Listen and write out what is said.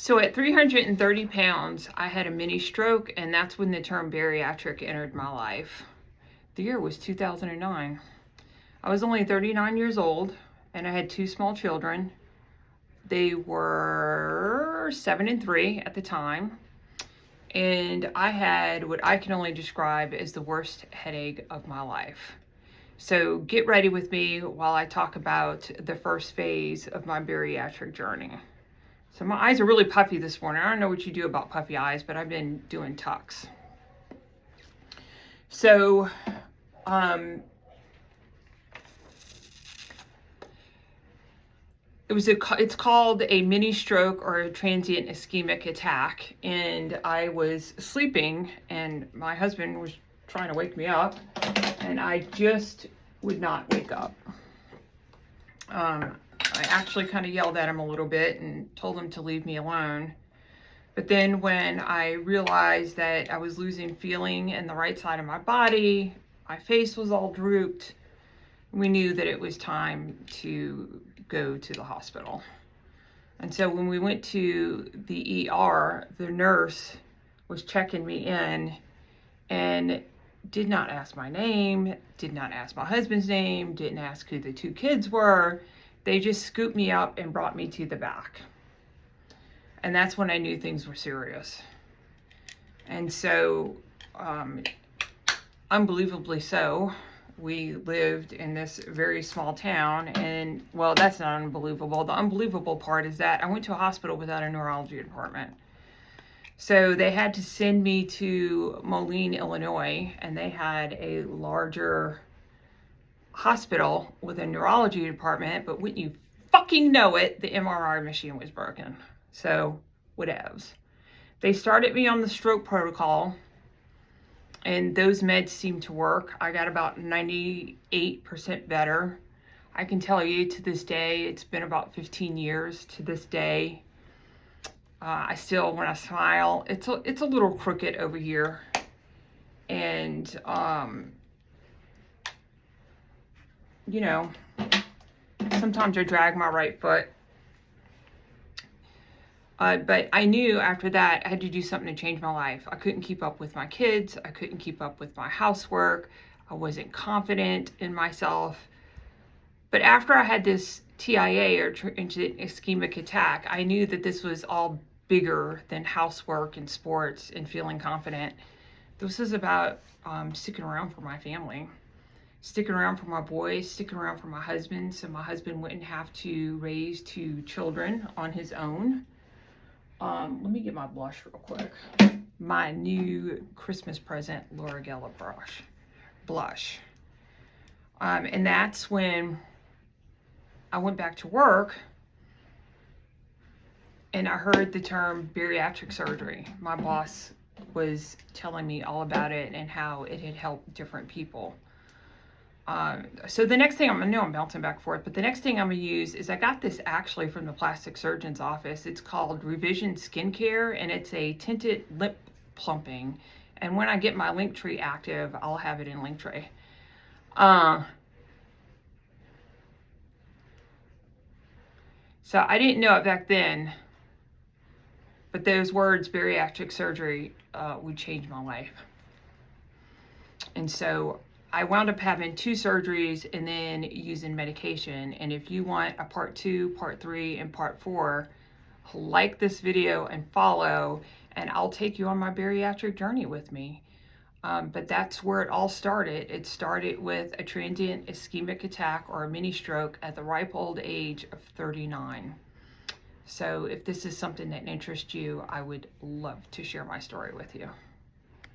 So at 330 pounds, I had a mini stroke, and that's when the term bariatric entered my life. The year was 2009. I was only 39 years old, and I had two small children. They were 7 and 3 at the time, and I had what I can only describe as the worst headache of my life. So get ready with me while I talk about the first phase of my bariatric journey. So my eyes are really puffy this morning. I don't know what you do about puffy eyes, but I've been doing tucks. So, it's called a mini stroke or a transient ischemic attack. And I was sleeping, and my husband was trying to wake me up, and I just would not wake up. I actually kind of yelled at him a little bit and told him to leave me alone. But then when I realized that I was losing feeling in the right side of my body, my face was all drooped, we knew that it was time to go to the hospital. And so when we went to the ER, the nurse was checking me in and did not ask my name, did not ask my husband's name, didn't ask who the two kids were. They just scooped me up and brought me to the back. And that's when I knew things were serious. And so, unbelievably so, we lived in this very small town, and well, that's not unbelievable. The unbelievable part is that I went to a hospital without a neurology department. So they had to send me to Moline, Illinois, and they had a larger hospital with a neurology department, but wouldn't you fucking know it, the MRI machine was broken. So, whatevs. They started me on the stroke protocol, and those meds seemed to work. I got about 98% better. I can tell you to this day, it's been about 15 years to this day. I still, when I smile, it's a little crooked over here. And, you know, sometimes I drag my right foot. But I knew after that I had to do something to change my life. I couldn't keep up with my kids. I couldn't keep up with my housework. I wasn't confident in myself. But after I had this TIA, or transient ischemic attack, I knew that this was all bigger than housework and sports and feeling confident. This is about sticking around for my family, sticking around for my boys, sticking around for my husband, so my husband wouldn't have to raise two children on his own. Let me get my blush real quick. My new Christmas present, Laura Geller blush. And that's when I went back to work, and I heard the term bariatric surgery. My boss was telling me all about it and how it had helped different people. So the next thing I'm bouncing back and forth, but the next thing I'm gonna use is, I got this actually from the plastic surgeon's office. It's called Revision Skincare, and it's a tinted lip plumping. And when I get my Linktree active, I'll have it in Linktree. So I didn't know it back then, but those words, bariatric surgery, would change my life. And so I wound up having 2 surgeries and then using medication. And if you want a part 2, part 3, and part 4, like this video and follow, and I'll take you on my bariatric journey with me. But that's where it all started. It started with a transient ischemic attack, or a mini stroke, at the ripe old age of 39. So if this is something that interests you, I would love to share my story with you.